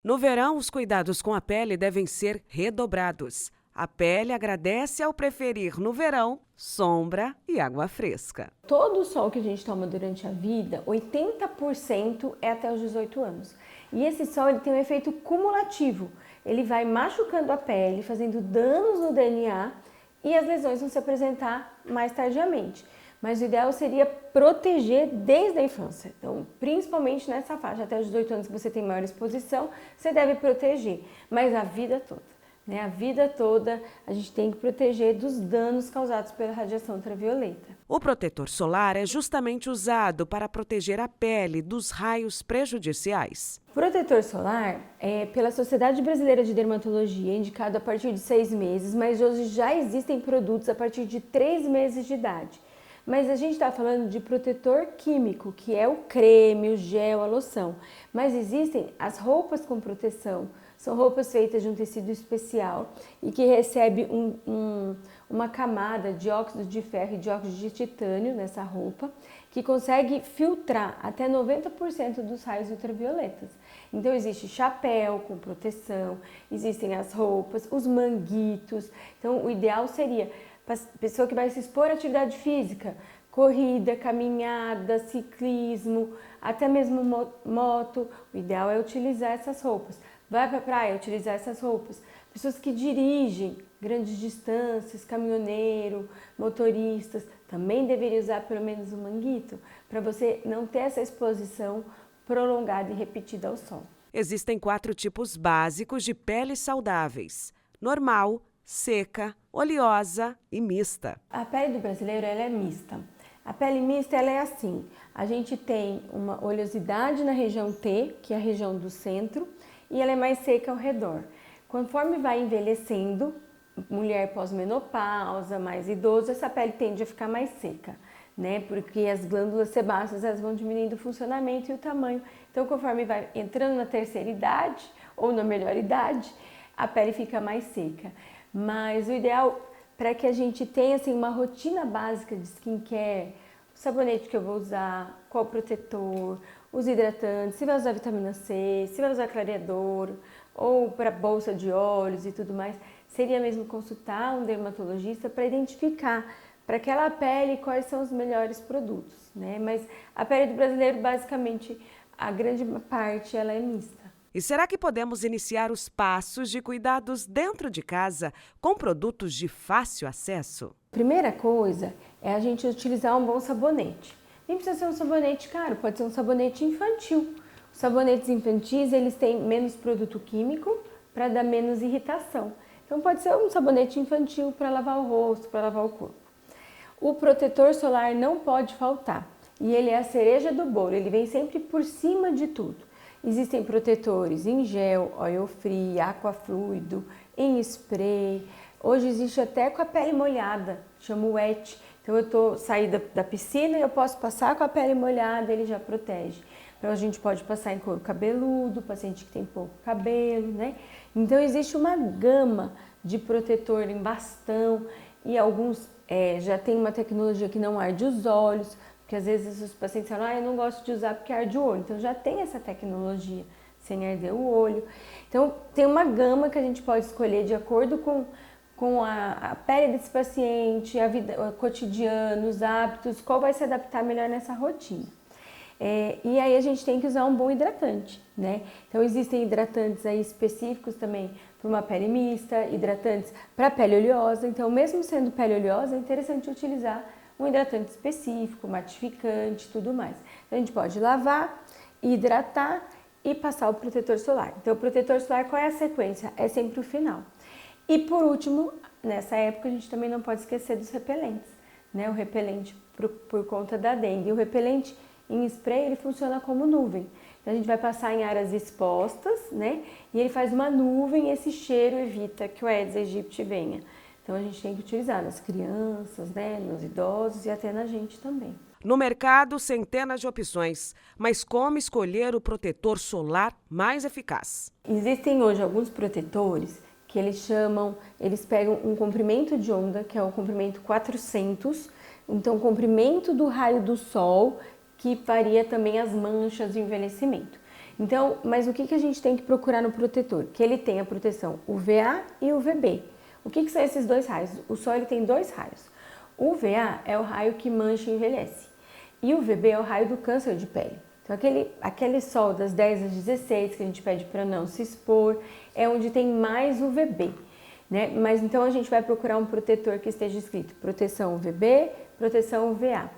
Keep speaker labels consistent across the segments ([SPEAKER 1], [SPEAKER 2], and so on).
[SPEAKER 1] No verão, os cuidados com a pele devem ser redobrados. A pele agradece ao preferir no verão sombra e água fresca.
[SPEAKER 2] Todo o sol que a gente toma durante a vida, 80% é até os 18 anos. E esse sol ele tem um efeito cumulativo. Ele vai machucando a pele, fazendo danos no DNA e as lesões vão se apresentar mais tardiamente. Mas o ideal seria proteger desde a infância. Então, principalmente nessa faixa, até os 18 anos que você tem maior exposição, você deve proteger, mas a vida toda. A vida toda a gente tem que proteger dos danos causados pela radiação ultravioleta.
[SPEAKER 1] O protetor solar é justamente usado para proteger a pele dos raios prejudiciais.
[SPEAKER 2] Protetor solar é pela Sociedade Brasileira de Dermatologia, indicado a partir de 6 meses, mas hoje já existem produtos a partir de 3 meses de idade. Mas a gente está falando de protetor químico, que é o creme, o gel, a loção. Mas existem as roupas com proteção. São roupas feitas de um tecido especial e que recebe uma camada de óxido de ferro e de óxido de titânio nessa roupa, que consegue filtrar até 90% dos raios ultravioletas. Então existe chapéu com proteção, existem as roupas, os manguitos. Então o ideal seria para a pessoa que vai se expor à atividade física, corrida, caminhada, ciclismo, até mesmo moto, o ideal é utilizar essas roupas. Vai para a praia, utilizar essas roupas. Pessoas que dirigem grandes distâncias, caminhoneiro, motoristas, também deveriam usar pelo menos um manguito, para você não ter essa exposição prolongada e repetida ao sol.
[SPEAKER 1] Existem 4 tipos básicos de peles saudáveis: normal, seca, oleosa e mista.
[SPEAKER 2] A pele do brasileiro ela é mista. A pele mista ela é assim, a gente tem uma oleosidade na região T, que é a região do centro, e ela é mais seca ao redor. Conforme vai envelhecendo, mulher pós-menopausa, mais idoso, essa pele tende a ficar mais seca, porque as glândulas sebáceas elas vão diminuindo o funcionamento e o tamanho. Então, conforme vai entrando na terceira idade, ou na melhor idade, a pele fica mais seca. Mas o ideal para que a gente tenha assim, uma rotina básica de skincare, o sabonete que eu vou usar, qual protetor, os hidratantes, se vai usar vitamina C, se vai usar clareador, ou para bolsa de óleos e tudo mais, seria mesmo consultar um dermatologista para identificar para aquela pele quais são os melhores produtos, Mas a pele do brasileiro, basicamente, a grande parte ela é mista.
[SPEAKER 1] E será que podemos iniciar os passos de cuidados dentro de casa com produtos de fácil acesso?
[SPEAKER 2] Primeira coisa é a gente utilizar um bom sabonete. Nem precisa ser um sabonete caro, pode ser um sabonete infantil. Os sabonetes infantis eles têm menos produto químico para dar menos irritação. Então pode ser um sabonete infantil para lavar o rosto, para lavar o corpo. O protetor solar não pode faltar e ele é a cereja do bolo, ele vem sempre por cima de tudo. Existem protetores em gel, oil free, aquafluido, em spray. Hoje existe até com a pele molhada, chama wet. Então eu saí da piscina e eu posso passar com a pele molhada, ele já protege. Então a gente pode passar em couro cabeludo, paciente que tem pouco cabelo, Então existe uma gama de protetor em bastão e alguns já tem uma tecnologia que não arde os olhos, porque às vezes os pacientes falam, eu não gosto de usar porque arde o olho. Então já tem essa tecnologia, sem arder o olho. Então tem uma gama que a gente pode escolher de acordo com a pele desse paciente, a vida, o cotidiano, os hábitos, qual vai se adaptar melhor nessa rotina. E aí a gente tem que usar um bom hidratante, Então existem hidratantes aí específicos também para uma pele mista, hidratantes para pele oleosa. Então mesmo sendo pele oleosa, é interessante utilizar um hidratante específico, matificante, tudo mais. Então a gente pode lavar, hidratar e passar o protetor solar. Então o protetor solar, qual é a sequência? É sempre o final. E por último, nessa época a gente também não pode esquecer dos repelentes, O repelente por conta da dengue. O repelente em spray ele funciona como nuvem. Então a gente vai passar em áreas expostas, E ele faz uma nuvem e esse cheiro evita que o Aedes aegypti venha. Então a gente tem que utilizar nas crianças, nos idosos e até na gente também.
[SPEAKER 1] No mercado, centenas de opções, mas como escolher o protetor solar mais eficaz?
[SPEAKER 2] Existem hoje alguns protetores que eles pegam um comprimento de onda, que é o comprimento 400, então o comprimento do raio do sol, que varia também as manchas de envelhecimento. Então, mas o que a gente tem que procurar no protetor? Que ele tenha proteção UVA e UVB. O que são esses dois raios? O sol ele tem dois raios. O UVA é o raio que mancha e envelhece. E o UVB é o raio do câncer de pele. Então, aquele sol das 10 às 16 que a gente pede para não se expor, é onde tem mais UVB, né? Mas então a gente vai procurar um protetor que esteja escrito proteção UVB, proteção UVA.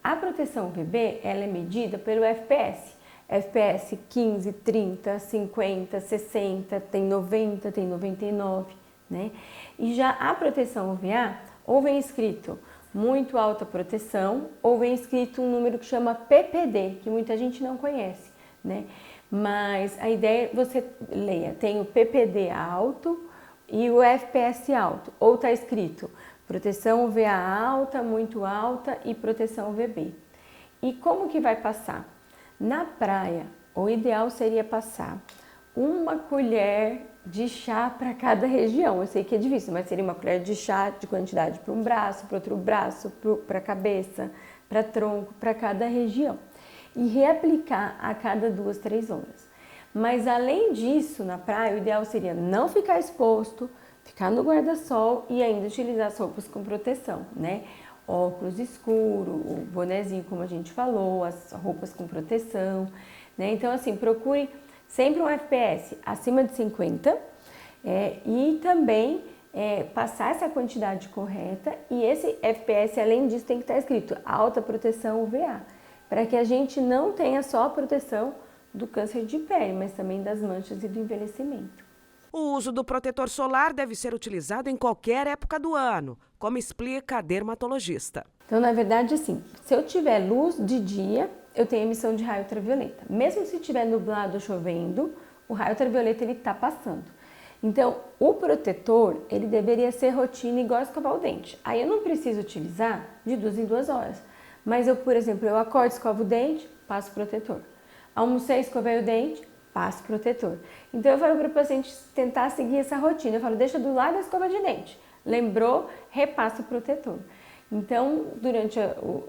[SPEAKER 2] A proteção UVB, ela é medida pelo FPS. FPS 15, 30, 50, 60, tem 90, tem 99, né? E já a proteção UVA, ou vem escrito muito alta proteção, ou vem escrito um número que chama PPD, que muita gente não conhece, né? Mas a ideia é você leia, tem o PPD alto e o FPS alto, ou está escrito proteção UVA alta, muito alta e proteção UVB. E como que vai passar? Na praia, o ideal seria passar uma colher de chá para cada região. Eu sei que é difícil, mas seria uma colher de chá de quantidade para um braço, para outro braço, para a cabeça, para tronco, para cada região. E reaplicar a cada 2, 3 horas. Mas além disso, na praia, o ideal seria não ficar exposto, ficar no guarda-sol e ainda utilizar as roupas com proteção, né? Óculos escuro, o bonezinho, como a gente falou, as roupas com proteção, né? Então, assim, procure sempre um FPS acima de 50 e também passar essa quantidade correta. E esse FPS, além disso, tem que estar escrito alta proteção UVA, para que a gente não tenha só a proteção do câncer de pele, mas também das manchas e do envelhecimento.
[SPEAKER 1] O uso do protetor solar deve ser utilizado em qualquer época do ano, como explica a dermatologista.
[SPEAKER 2] Então, na verdade, assim, se eu tiver luz de dia, eu tenho emissão de raio ultravioleta. Mesmo se estiver nublado ou chovendo, o raio ultravioleta ele está passando. Então, o protetor, ele deveria ser rotina igual escovar o dente. Aí eu não preciso utilizar de 2 em 2 horas. Mas eu, por exemplo, eu acordo, escovo o dente, passo protetor. Almocei, escovei o dente, passo protetor. Então eu falo para o paciente tentar seguir essa rotina. Eu falo, deixa do lado da escova de dente. Lembrou, repassa o protetor. Então, durante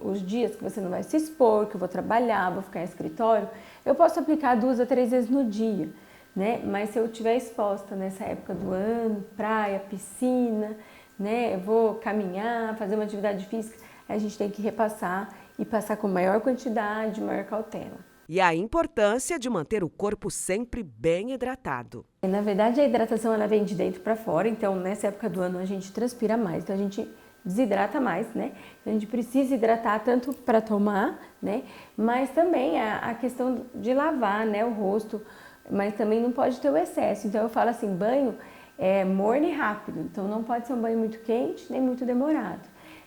[SPEAKER 2] os dias que você não vai se expor, que eu vou trabalhar, vou ficar em escritório, eu posso aplicar 2 a 3 vezes no dia, né? Mas se eu estiver exposta nessa época do ano, praia, piscina, né? Eu vou caminhar, fazer uma atividade física, a gente tem que repassar e passar com maior quantidade, maior cautela.
[SPEAKER 1] E a importância de manter o corpo sempre bem hidratado.
[SPEAKER 2] Na verdade, a hidratação ela vem de dentro para fora, então nessa época do ano a gente transpira mais, então a gente desidrata mais, né? Então, a gente precisa hidratar tanto para tomar, né? Mas também a questão de lavar, né, o rosto, mas também não pode ter o excesso. Então eu falo assim, banho morno e rápido, então não pode ser um banho muito quente nem muito demorado.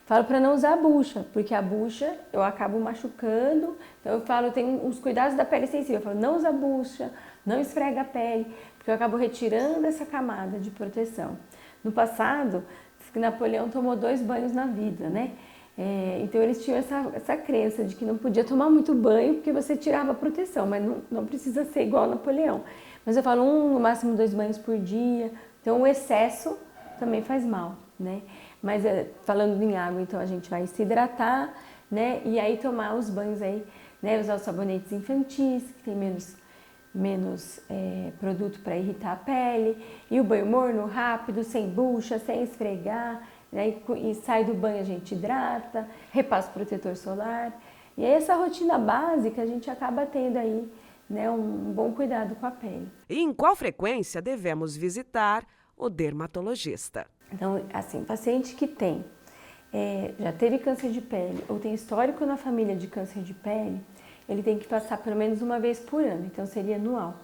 [SPEAKER 2] Falo para não usar a bucha, porque a bucha eu acabo machucando. Então eu falo, tem uns cuidados da pele sensível. Eu falo, não usa a bucha, não esfrega a pele, porque eu acabo retirando essa camada de proteção. No passado, Napoleão tomou 2 banhos na vida, né? Então eles tinham essa crença de que não podia tomar muito banho porque você tirava a proteção, mas não precisa ser igual Napoleão. Mas eu falo no máximo 2 banhos por dia. Então o excesso também faz mal, né? Mas falando em água, então a gente vai se hidratar, né? E aí tomar os banhos aí, né? Usar os sabonetes infantis, que tem menos produto para irritar a pele. E o banho morno, rápido, sem bucha, sem esfregar, né? E sai do banho a gente hidrata, repassa o protetor solar. E aí essa rotina básica a gente acaba tendo aí, né? Um bom cuidado com a pele.
[SPEAKER 1] E em qual frequência devemos visitar o dermatologista?
[SPEAKER 2] Então, assim, paciente que já teve câncer de pele ou tem histórico na família de câncer de pele, ele tem que passar pelo menos uma vez por ano, então seria anual.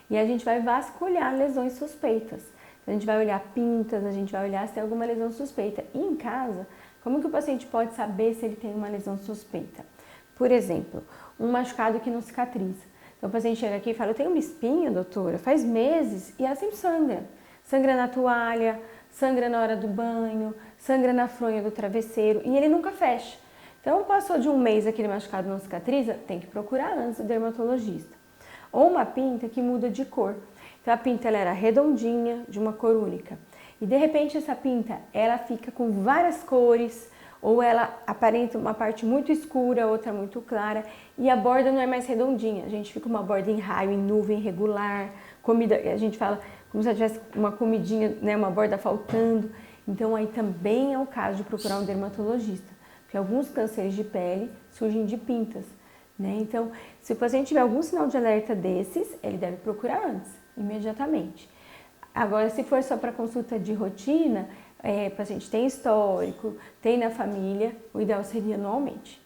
[SPEAKER 2] E a gente vai vasculhar lesões suspeitas. Então, a gente vai olhar pintas, a gente vai olhar se tem alguma lesão suspeita. E em casa, como que o paciente pode saber se ele tem uma lesão suspeita? Por exemplo, um machucado que não cicatriza. Então, o paciente chega aqui e fala, eu tenho uma espinha, doutora, faz meses, e ela sempre sangra. Sangra na toalha, sangra na hora do banho, sangra na fronha do travesseiro e ele nunca fecha. Então, passou de um mês aquele machucado não cicatriza, tem que procurar antes o dermatologista. Ou uma pinta que muda de cor. Então, a pinta ela era redondinha, de uma cor única. E, de repente, essa pinta ela fica com várias cores, ou ela aparenta uma parte muito escura, outra muito clara, e a borda não é mais redondinha. A gente fica uma borda em raio, em nuvem, irregular, comida, a gente fala como se tivesse uma comidinha, né, uma borda faltando. Então aí também é o caso de procurar um dermatologista, porque alguns cânceres de pele surgem de pintas, né? Então, se o paciente tiver algum sinal de alerta desses, ele deve procurar antes, imediatamente. Agora, se for só para consulta de rotina, o paciente tem histórico, tem na família, o ideal seria anualmente.